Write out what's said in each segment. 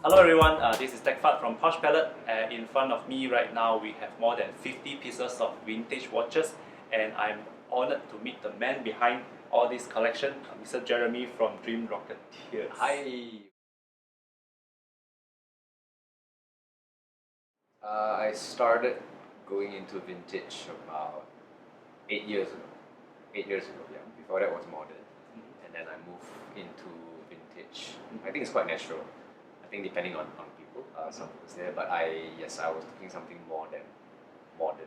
Hello everyone, this is TechFart from Posh Palette. In front of me right now we have more than 50 pieces of vintage watches, and I'm honored to meet the man behind all this collection, Mr. Jeremy from Dreamrocketeers. Hi. I started going into vintage about 8 years ago. 8 years ago, yeah. Before that was modern, and then I moved into vintage. I think it's quite natural. I think depending on people, some people's there, but I was looking something more than modern.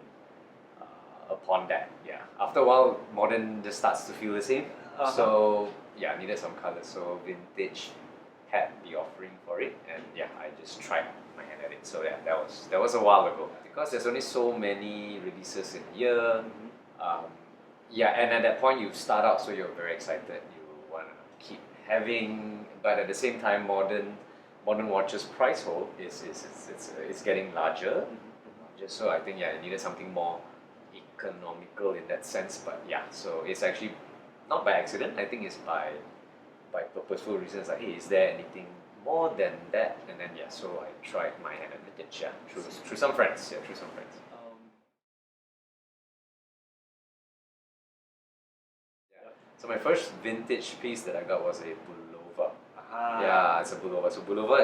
Upon that, yeah. After a while, modern just starts to feel the same. So yeah, I needed some color. So vintage had the offering for it, and yeah, I just tried my hand at it. So yeah, that was a while ago. Because there's only so many releases in a year. Yeah, and at that point you start out, so you're very excited. You want to keep having, but at the same time, modern watches price hold is getting larger. Just so I think I needed something more economical in that sense. But yeah, so it's actually not by accident. I think it's by purposeful reasons. Like, hey, is there anything more than that? And then yeah, so I tried my hand at vintage. Yeah, through some friends. Yeah, through some friends. So my first vintage piece that I got was a pullover. Yeah, it's a pullover. So pullover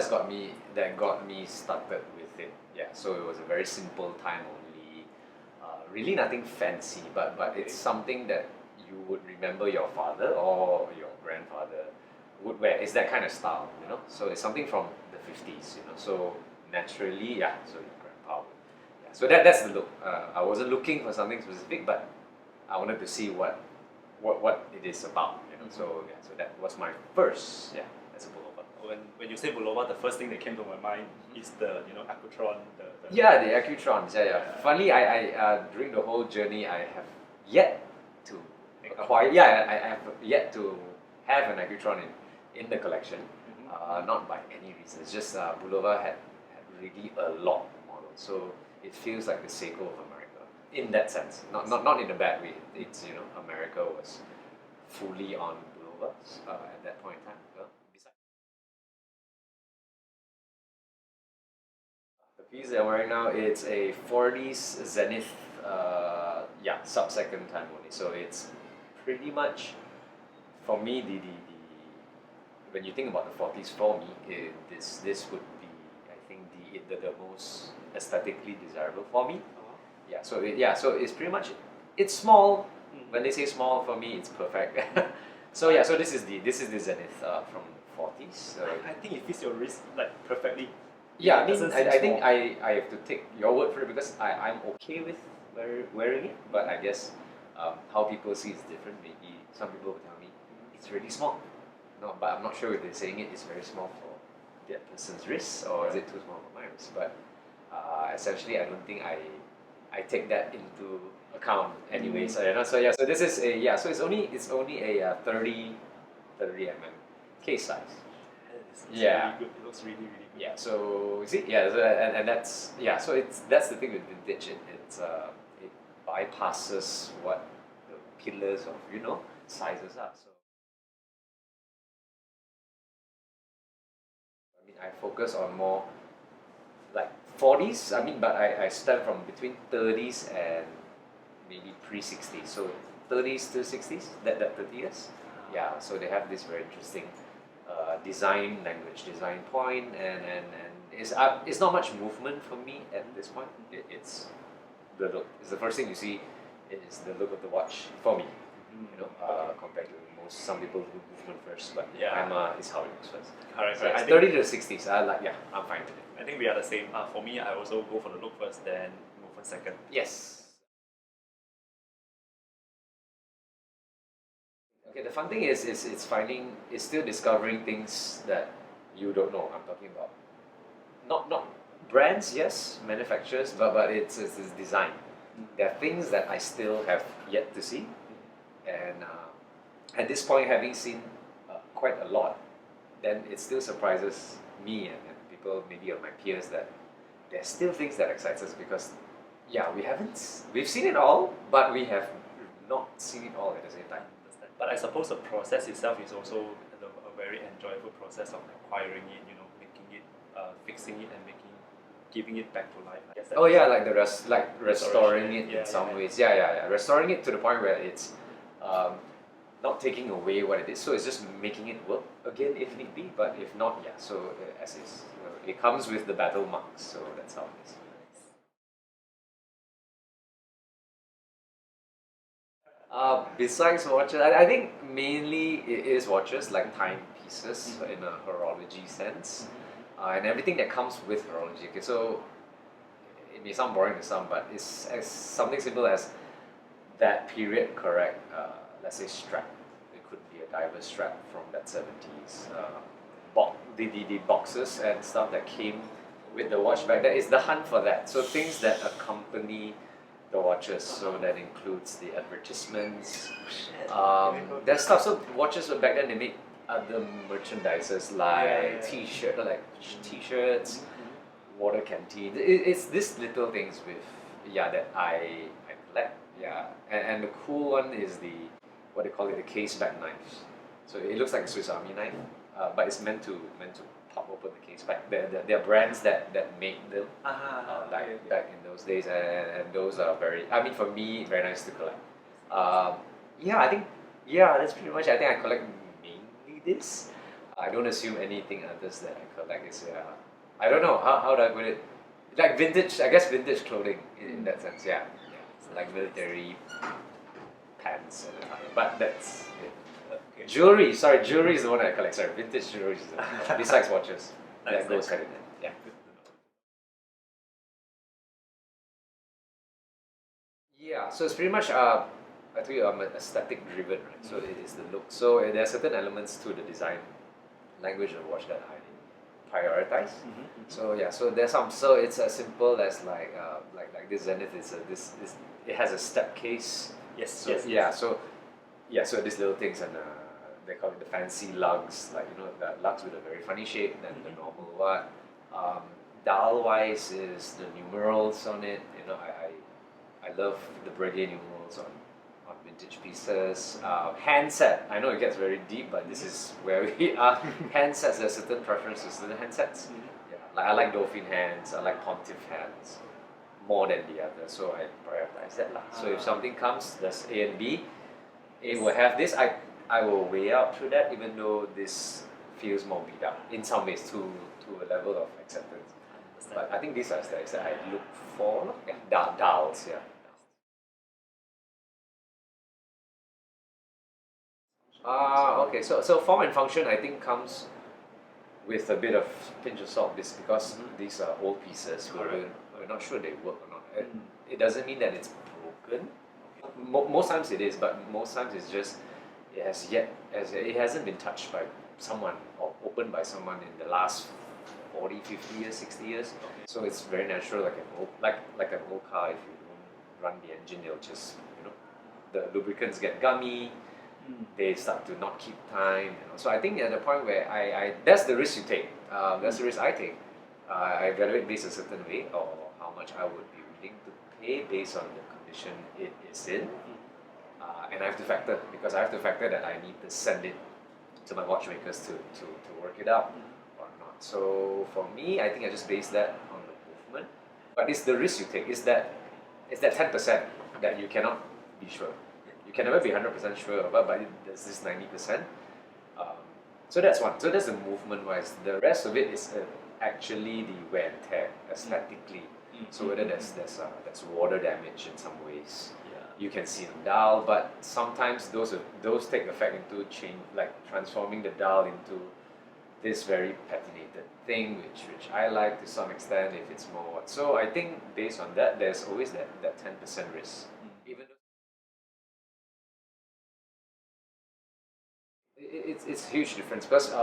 got me started with it. Yeah, so it was a very simple time only. Really nothing fancy, but it's something that you would remember your father or your grandfather would wear. It's that kind of style, you know. So it's something from the 50s, you know. So naturally, yeah. So your grandpa would. Yeah. So that's the look. I wasn't looking for something specific, but I wanted to see what it is about, you know. So yeah, so that was my first, yeah, as a pullover. When you say pullover, the first thing that came to my mind is the Accutron. Yeah, the Accutrons. Yeah. Funny, I during the whole journey, I have yet to acquire. Yeah, I have yet to have an Accutron in the collection. Not by any reason. It's just pullover had really a lot of models, so it feels like the Seiko of America. In that sense, not in a bad way. It's, you know, America was fully on pullovers at that point in time. The piece that I'm wearing now, it's a 40s Zenith, sub-second time only. So it's pretty much, for me, the when you think about the 40s, for me, this would be, I think, the most aesthetically desirable for me. Yeah, so it's pretty much, it's small. When they say small, for me, it's perfect. So yeah, so this is the Zenith from the 40s. I think it fits your wrist like perfectly. Yeah, I think I have to take your word for it, because I'm okay with wearing it, but I guess how people see it's different. Maybe some people will tell me it's really small. No, but I'm not sure if they're saying it is very small for that person's wrist, or is it too small for my wrist. But essentially, I don't think I take that into account anyway. So yeah, so this is so it's only a 30 mm case size. Really good. It looks really good. Yeah, so you see, so, and that's that's the thing with vintage. It bypasses what the pillars of, you know, sizes are. So I mean, I focus on more like 40s. I mean, but I start from between 30s and maybe pre-60s. So 30s to 60s, that 30 years. Yeah, so they have this very interesting design point, and it's not much movement for me at this point. It's the look. It's the first thing you see is the look of the watch for me. You know, compared to some people do movement first, but it's how it looks first. Correct. So 30 to 60s. I'm fine with it. I think we are the same. For me, I also go for the look first, then movement second. Yes. Okay, the fun thing is still discovering things that you don't know. I'm talking about not brands, yes, manufacturers, but it's design. There are things that I still have yet to see, and at this point, having seen quite a lot, then it still surprises me and people, maybe of my peers, that there's still things that excites us, because we've seen it all, but we have not seen it all at the same time. But I suppose the process itself is also a very enjoyable process of acquiring it, making it, fixing it and giving it back to life. I guess Oh yeah, like restoring it Yeah, in some yeah. ways. Yeah. Restoring it to the point where it's not taking away what it is. So it's just making it work again if need be. But if not, yeah. So as is, it comes with the battle marks. So that's how it is. Besides watches, I think mainly it is watches, like timepieces in a horology sense, and everything that comes with horology. Okay, so it may sound boring to some, but it's as something simple as that period, correct? Let's say strap. It could be a diver's strap from that 70s. The boxes and stuff that came with the watch back then is the hunt for that. So things that accompany the watches. So that includes the advertisements. There's stuff. So watches back then they make other merchandises like t-shirts, water canteen. It's these little things with that I collect. Yeah, and the cool one is the what they call it, the case back knives. So it looks like a Swiss Army knife, but it's meant to pop open the case back. There are brands that make them back in those days, and those are very. I mean, for me, very nice to collect. I think that's pretty much. I think I collect mainly this. I don't assume anything others that I collect is. I don't know how do I put it. Like vintage, I guess vintage clothing in that sense. Yeah. It's like military pants and attire. But that's it. Okay. Jewelry is the one I collect. Sorry, vintage jewelry is the one. Besides watches. That goes hand in hand. Yeah. Yeah, so it's pretty much, I told you I'm aesthetic driven, right? So it is the look. So there are certain elements to the design language of the watch that I prioritize. So yeah, so there's some. So it's as simple as like this Zenith is this it has a step case. Yes. So so these little things and they call it the fancy lugs, like the lugs with a very funny shape than the normal one. Dial wise is the numerals on it. I love the Breguet numerals on vintage pieces. Handset, I know it gets very deep, but this is where we are. Handsets, there's certain preferences to the handsets. Yeah, like I like Dolphin hands, I like Pontiff hands more than the other, so I prioritize that. So if something comes, there's A and B, A will have this, I will weigh out through that, even though this feels more beat up in some ways to a level of acceptance. But I think these are aesthetics that I look for. Yeah, dials, yeah. Okay. So form and function I think comes with a bit of pinch of salt, because these are old pieces. We're not sure they work or not. It doesn't mean that it's broken. Most times it is, but most times it's just it hasn't been touched by someone or opened by someone in the last 40, 50 years, 60 years. So it's very natural, like an old car. If you don't run the engine, it'll just the lubricants get gummy. They start to not keep time. So I think at the point where I that's the risk you take. That's the risk I take. I evaluate based a certain way, or how much I would be willing to pay based on the condition it is in. And I have to factor, because I have to factor that I need to send it to my watchmakers to work it out or not. So for me, I think I just base that on the movement. But it's the risk you take. It's that 10% that you cannot be sure. You can never be 100% sure about, but there's this 90%. So that's one. So that's the movement wise. The rest of it is actually the wear and tear aesthetically. So whether there's water damage in some ways, you can see on dial, but sometimes those take effect into transforming the dial into this very patinated thing, which I like to some extent if it's more. So I think based on that, there's always that 10% risk. Even though it's a huge difference, because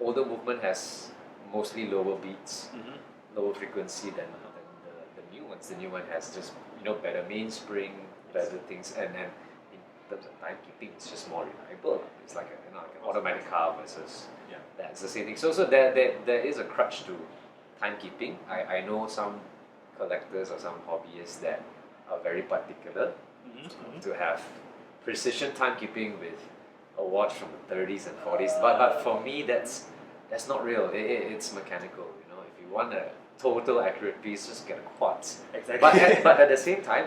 older movement has mostly lower beats, lower frequency than the new ones. The new one has just better mainspring, better things, and then in terms of timekeeping, it's just more reliable. It's like an automatic car versus that's the same thing. So there is a crutch to timekeeping. I know some collectors or some hobbyists that are very particular to have precision timekeeping with a watch from the 30s and 40s. But for me, that's not real. It's mechanical. want a total accurate piece, just get a quartz. Exactly. But at the same time,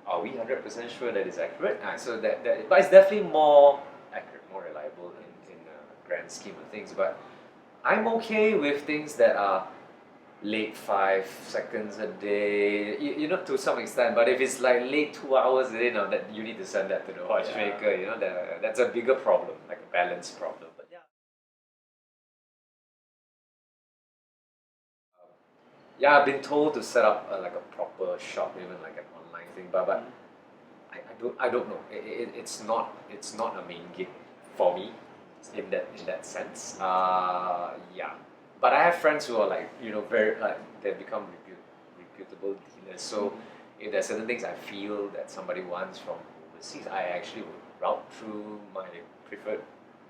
are we 100% sure that it's accurate? So but it's definitely more accurate, more reliable in the grand scheme of things. But I'm okay with things that are late 5 seconds a day, you know, to some extent. But if it's like late 2 hours a day, now that you need to send that to the watchmaker, you know, that's a bigger problem, like a balance problem. But yeah, I've been told to set up like a proper shop, even like an online thing. But I don't know. It's not a main gig for me in that sense. Yeah. But I have friends who are like, you know, very like they've become reputable dealers. So if there's certain things I feel that somebody wants from overseas, I actually would route through my preferred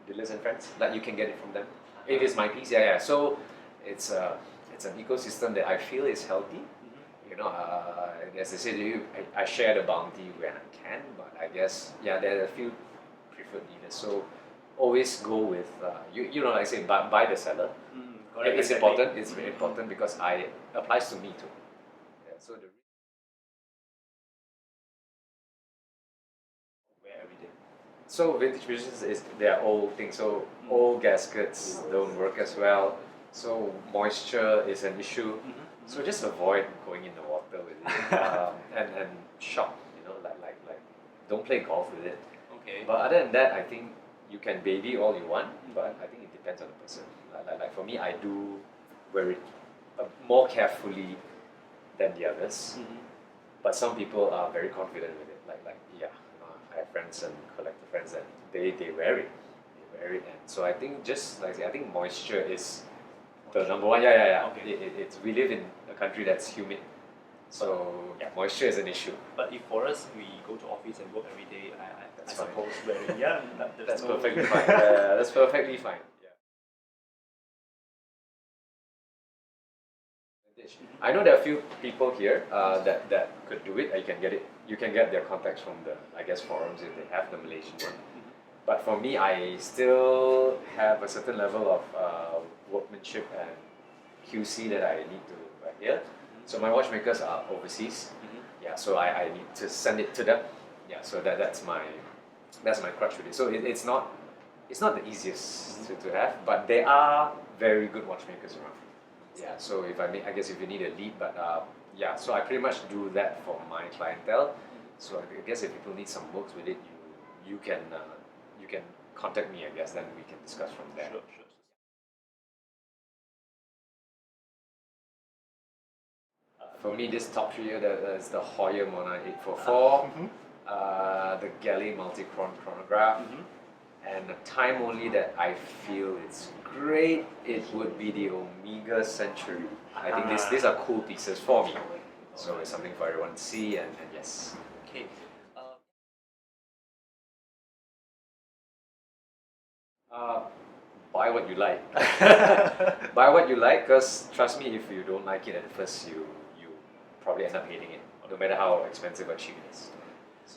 dealers and friends. Like you can get it from them. If it's my piece, yeah. So it's an ecosystem that I feel is healthy. You know, as I said to you, I share the bounty when I can. But I guess there are a few preferred dealers. So always go with you know, like I say, buy the seller. It's important. It's very important because it applies to me too. Yeah, so Wear every day. So vintage pieces they're old things. So old gaskets don't work as well. So moisture is an issue. So just avoid going in the water with it and shop. You know, like don't play golf with it. Okay. But other than that, I think you can baby all you want. But I think it depends on the person. Like for me, I do wear it more carefully than the others. But some people are very confident with it. I have friends and collector friends that they wear it. They wear it, and so I think just like I say, I think moisture is the number one. Yeah. Okay. It's we live in a country that's humid, so moisture is an issue. But if for us, we go to office and work every day, I fine. suppose wearing That's perfectly fine. That's perfectly fine. I know there are a few people here that could do it. You can get their contacts from the forums if they have the Malaysian one. But for me, I still have a certain level of workmanship and QC that I need to adhere. So my watchmakers are overseas. So I need to send it to them. So that's my crutch with it. So it's not the easiest to have, but there are very good watchmakers around. So if I guess if you need a lead, but so I pretty much do that for my clientele. So I guess if people need some works with it, you can contact me. I guess then we can discuss from there. Sure. For me, this top three here, is the Hoyer Mona 844, the Galley multi-chronograph, and the time only that I feel it's great, it would be the Omega Century. I think these are cool pieces for me. So it's something for everyone to see, and yes. Okay. Buy what you like. Buy what you like, because trust me, if you don't like it at first, you probably end up hating it, no matter how expensive or cheap it is.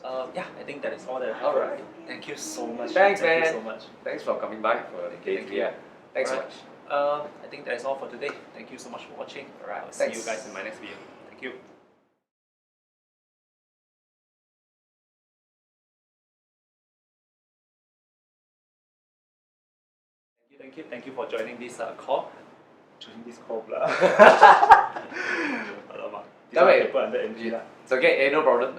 I think that is all that I have. All right. Thank you so much. Thanks, Thank man. you so much. Thanks for coming by for the day. Thanks so much. I think that is all for today. Thank you so much for watching. Alright, I'll see thanks. you guys in my next video. Thank you. Thank you for joining this call. Joining this call, blah. Alamak. This one I can put under NG lah. It's okay, no problem.